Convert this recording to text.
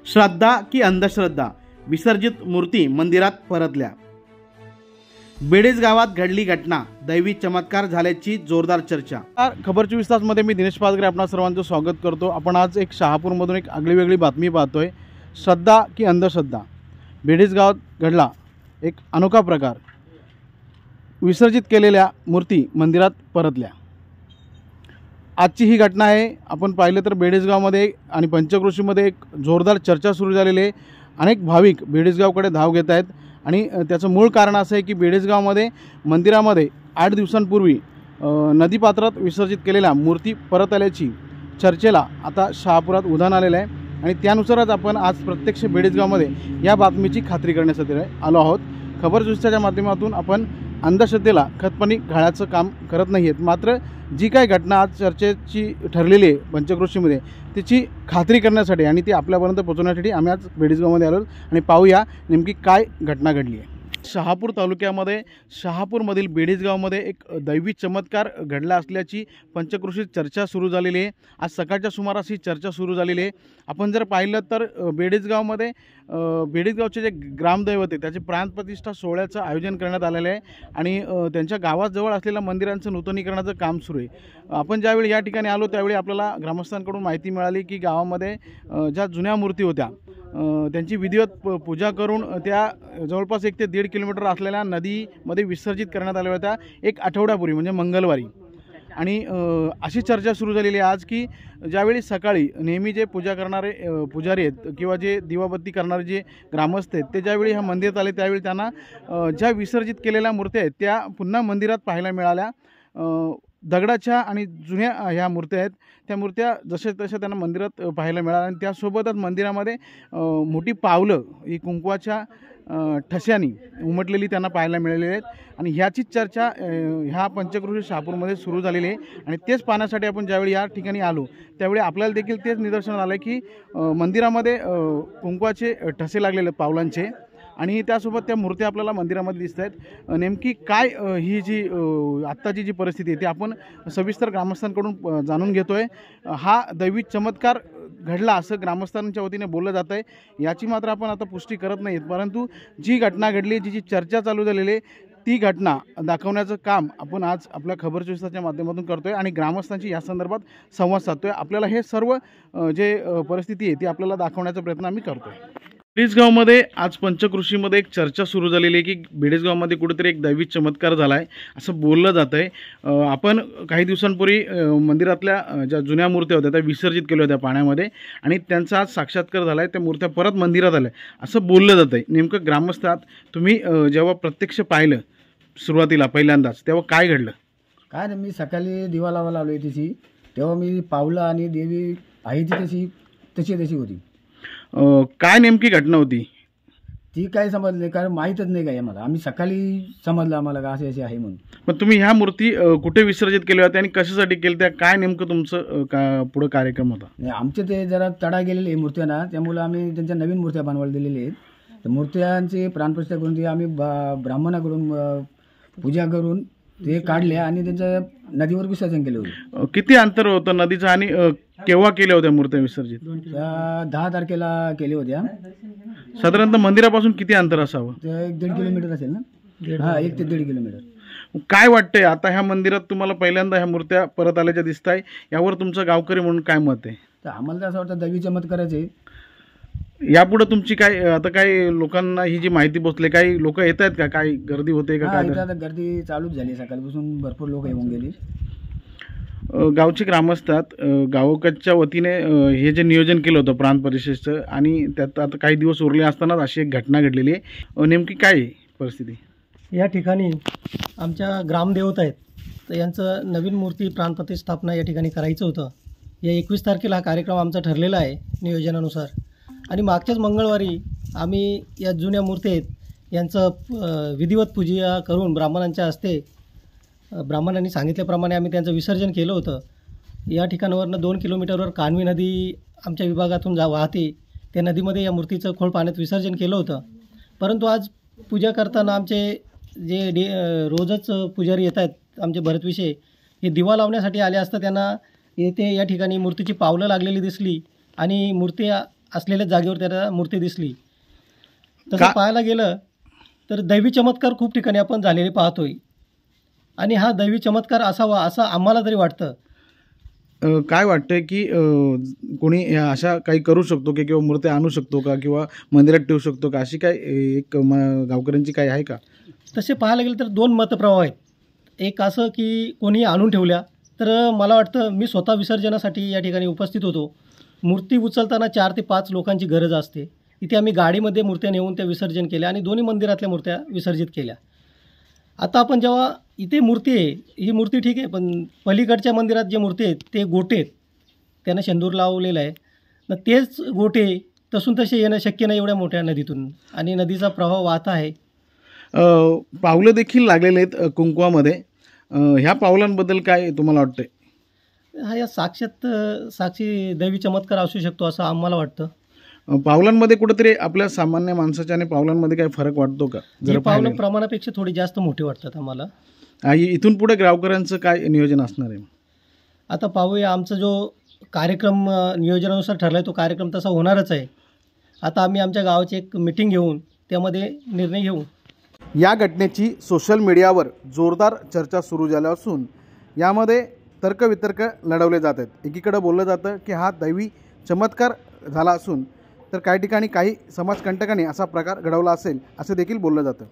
श्रद्धा की अंधश्रद्धा, विसर्जित मूर्ती मंदिरात परतल्या। बेडेज गावात घडली घटना, दैवी चमत्कार झाल्याची जोरदार चर्चा। खबर 24 तासमध्ये मी दिनेश पाचगरे आपणा सर्वांचं स्वागत करतो। आपण आज एक शहापूरमधून एक आगळीवेगळी बातमी पाहतोय। श्रद्धा की अंधश्रद्धा, बेडेज गावात घडला एक अनोखा प्रकार, विसर्जित केलेल्या मूर्ती मंदिरात परतल्या। आजची ही घटना आहे। आपण पाहिलं तर बेडेजगावमध्ये आणि पंचक्रोशीमध्ये एक जोरदार चर्चा सुरू झालेली आहे। अनेक भाविक बेडेजगावकडे धाव घेत आहेत आणि त्याचं मूळ कारण असं आहे की बेडेजगावमध्ये मंदिरामध्ये 8 दिवसांपूर्वी नदीपात्रात विसर्जित केलेल्या मूर्ती परत आल्याची चर्चेला आता शहापुरात उधाण आलेलं आहे आणि त्यानुसारच आपण आज प्रत्यक्ष बेडेजगावमध्ये या बातमीची खात्री करण्यासाठी आलो आहोत। खबर 24च्या माध्यमातून आपण अंधश्रद्धेला खतपाणी घालायचं काम करत नाही आहेत, मात्र जी काही घटना आज चर्चेची ठरलेली आहे पंचक्रोशीमध्ये त्याची खात्री करण्यासाठी आणि ती आपल्यापर्यंत पोहोचवण्यासाठी आम्ही आज बेडेजगावमध्ये आलो आणि पाहूया नेमकी काय घटना घडली आहे। शहापूर तालुक्यामध्ये शहापूरमधील बेडेजगावमध्ये एक दैवी चमत्कार घडला असल्याची पंचक्रोशीत चर्चा सुरू झालेली आहे। आज सकाळच्या सुमारास ही चर्चा सुरू झालेली आहे। आपण जर पाहिलं तर बेडेजगावमध्ये बेडेजगावचे जे ग्रामदैवत आहे त्याचे प्राणप्रतिष्ठा सोहळ्याचं आयोजन करण्यात आलेलं आहे आणि त्यांच्या गावाजवळ असलेल्या मंदिरांचं नूतनीकरणाचं काम सुरू आहे। आपण ज्यावेळी या ठिकाणी आलो त्यावेळी आपल्याला ग्रामस्थांकडून माहिती मिळाली की गावामध्ये ज्या जुन्या मूर्ती होत्या त्यांची विधिवत पूजा करून त्या जवळपास 1 ते 1.5 किलोमीटर असलेल्या नदीमध्ये विसर्जित करण्यात आल्या होत्या एक आठवड्यापूर्वी, म्हणजे मंगळवारी। आणि अशी चर्चा सुरू झालेली आहे आज की ज्यावेळी सकाळी नेहमी जे पूजा करणारे पुजारी आहेत किंवा जे दिवाबत्ती करणारे जे ग्रामस्थ आहेत ते ज्यावेळी ह्या मंदिरात आले त्यावेळी त्यांना ज्या विसर्जित केलेल्या मूर्त्या आहेत त्या पुन्हा मंदिरात पाहायला मिळाल्या। दगडाच्या आणि जुन्या ह्या मूर्त्या आहेत, त्या मूर्त्या जशा तशा त्यांना मंदिरात पाहायला मिळाल्या आणि त्यासोबतच मंदिरामध्ये मोठी पावलं ही कुंकवाच्या ठस्यानी उमटलेली त्यांना पाहायला मिळालेली आहेत आणि ह्याचीच चर्चा ह्या पंचक्रोशी शहापूरमध्ये सुरू झालेली आहे। आणि तेच पाहण्यासाठी आपण ज्यावेळी या ठिकाणी आलो त्यावेळी आपल्याला देखील तेच निदर्शनास आलं की मंदिरामध्ये कुंकवाचे ठसे लागलेले पावलांचे आणि त्यासोबत त्या मूर्त्या आपल्याला मंदिरामध्ये दिसत आहेत। नेमकी काय ही जी आत्ताची जी परिस्थिती आहे ती आपण सविस्तर ग्रामस्थांकडून जाणून घेतोय। हा दैवी चमत्कार घडला असं ग्रामस्थांच्या वतीने बोललं जात आहे, याची मात्र आपण आता पुष्टी करत नाहीत, परंतु जी घटना घडली, जी चर्चा चालू झालेली आहे ती घटना दाखवण्याचं काम आपण आज आपल्या खबर 24च्या माध्यमातून करतोय आणि ग्रामस्थांशी या संदर्भात संवाद साधतोय। आपल्याला हे सर्व जे परिस्थिती आहे ती आपल्याला दाखवण्याचा प्रयत्न आम्ही करतोय। बेडेजगावमध्ये आज पंचक्रोशीमध्ये एक चर्चा सुरू झालेली आहे की बेडेजगावमध्ये कुठेतरी एक दैवी चमत्कार झाला आहे असं बोललं जातं आहे। आपण काही दिवसांपूर्वी मंदिरातल्या ज्या जुन्या मूर्त्या होत्या त्या विसर्जित केल्या होत्या पाण्यामध्ये आणि त्यांचा आज साक्षात्कार झाला आहे, त्या मूर्त्या परत मंदिरात आल्या असं बोललं जातं आहे। नेमकं ग्रामस्थात तुम्ही जेव्हा प्रत्यक्ष पाहिलं सुरुवातीला पहिल्यांदाच तेव्हा काय घडलं? काय नाही, मी सकाळी दिवा लावायला आलो तिची, तेव्हा मी पावलं आणि देवी आहे ती तशी होती। काय नेमकी घटना होती ती काय समजले, कारण माहीतच नाही काय आम्हाला, आम्ही सकाळी समजलं आम्हाला का असे आहे म्हणून। पण तुम्ही ह्या मूर्ती कुठे विसर्जित केल्या होत्या आणि कशासाठी केल्या त्या, काय नेमकं तुमचं पुढे कार्यक्रम होता? नाही, आमचे ते जरा तडा गेलेले मूर्त्या ना, त्यामुळे आम्ही त्यांच्या नवीन मूर्त्या बनवायला दिलेल्या आहेत। तर मूर्त्यांची प्राणप्रतिष्ठा करून ती आम्ही ब्राह्मणाकडून पूजा करून ते काढले आणि त्यांच्या नदीवर विसर्जन केलं होतं। किती अंतर होतं नदीचं आणि केव्हा केल्या होत्या मूर्त्या विसर्जित? 10 तारखेला केल्या होत्या। साधारणतः मंदिरापासून किती अंतर असावं? ते 1.5 किलोमीटर असेल ना। हां, 1 ते 1.5 किलोमीटर। काय वाटतंय आता ह्या मंदिरात तुम्हाला पहिल्यांदा ह्या मूर्त्या परत आल्याच्या दिसत आहे, यावर तुमचं गावकरी म्हणून काय मत आहे? तर आम्हाला तर असं वाटतं दैवी चमत्कारच आहे। यापुढे तुमची काय आता काय लोकांना ही जी माहिती पोहोचली, काही लोक येत आहेत का, काही गर्दी होते का? काय आता गर्दी चालूच झाली, सकाळपासून भरपूर लोक येऊन गेली। गावचे ग्रामस्थात गावकच्या वतीने हे जे नियोजन केलं होतं प्रांत परिषदेचं आणि त्यात आता काही दिवस उरले असतानाच अशी एक घटना घडलेली आहे। नेमकी काय परिस्थिती? या ठिकाणी आमच्या ग्रामदेवता आहेत, तर यांचं नवीन मूर्ती प्राणप्रतिष्ठापना या ठिकाणी करायचं होतं। या 21 तारखेला हा कार्यक्रम आमचा ठरलेला आहे नियोजनानुसार आणि मागच्याच मंगळवारी आम्ही या जुन्या मूर्ती आहेत यांचं विधिवत पूजा करून ब्राह्मणांच्या हस्ते ब्राह्मणांनी सांगितल्याप्रमाणे आम्ही त्यांचं विसर्जन केलं होतं। या ठिकाणावरनं 2 किलोमीटरवर कान्वी नदी आमच्या विभागातून वाहते, त्या नदीमध्ये या मूर्तीचं खोल पाण्यात विसर्जन केलं होतं। परंतु आज पूजा करताना आमचे जे रोजच पुजारी येत आहेत आमचे भरतविषय, हे दिवा लावण्यासाठी आले असता त्यांना येथे या ठिकाणी मूर्तीची पावलं लागलेली दिसली आणि मूर्ती असलेल्या जागेवर त्याला मूर्ती दिसली. तसं पाहायला गेलं तर दैवी चमत्कार खूप ठिकाणी आपण झालेले पाहतोय आणि हा दैवी चमत्कार असावा असं आम्हाला तरी वाटतं. काय वाटतंय की कोणी अशा काही करू शकतो की किंवा मूर्त्या आणू शकतो का किंवा मंदिरात ठेवू शकतो का, अशी काय एक गावकऱ्यांची काय आहे का? तसे पाहायला गेलं तर 2 मतप्रवाह आहेत. एक असं की कोणी आणून ठेवल्या, तर मला वाटतं मी स्वतः विसर्जनासाठी या ठिकाणी उपस्थित होतो. मूर्ती उचलताना 4 ते 5 लोकांची गरज असते. इथे आम्ही गाडीमध्ये मूर्त्या नेऊन त्या विसर्जन केल्या आणि दोन्ही मंदिरातल्या मूर्त्या विसर्जित केल्या. आता आपण जेव्हा इथे मूर्ती आहे, ही मूर्ती ठीक आहे, पण पलीकडच्या मंदिरात जे मूर्ती आहेत ते गोटे आहेत, त्यानं शेंदूर लावलेला आहे. तर तेच गोटे तसून तसे येणं शक्य नाही एवढ्या मोठ्या नदीतून, आणि नदीचा प्रवाह वाहता आहे. पावलं देखील लागलेले आहेत कुंकवामध्ये. ह्या पावलांबद्दल काय तुम्हाला वाटतंय? हा या साक्षी दैवी चमत्कार असू शकतो असं आम्हाला वाटतं. पावलांमध्ये कुठेतरी आपल्या सामान्य माणसाच्या आणि पावलांमध्ये काय फरक वाटतो का? ही पावलं प्रमाणापेक्षा थोडी जास्त मोठी वाटतात आम्हाला. इथून पुढे गावकऱ्यांचं काय नियोजन असणार आहे? आता पाहूया, आमचा जो कार्यक्रम नियोजनानुसार ठरला आहे तो कार्यक्रम तसा होणारच आहे. आता आम्ही आमच्या गावाची एक मीटिंग घेऊन त्यामध्ये निर्णय घेऊ. या घटनेची सोशल मीडियावर जोरदार चर्चा सुरू झाली असून यामध्ये तर्कवितर्क लढवले जात आहेत. एकीकडे बोललं जातं की हा दैवी चमत्कार झाला असून तर काही ठिकाणी काही समाजकंटकांनी असा प्रकार घडवला असेल असं देखील बोललं जातं.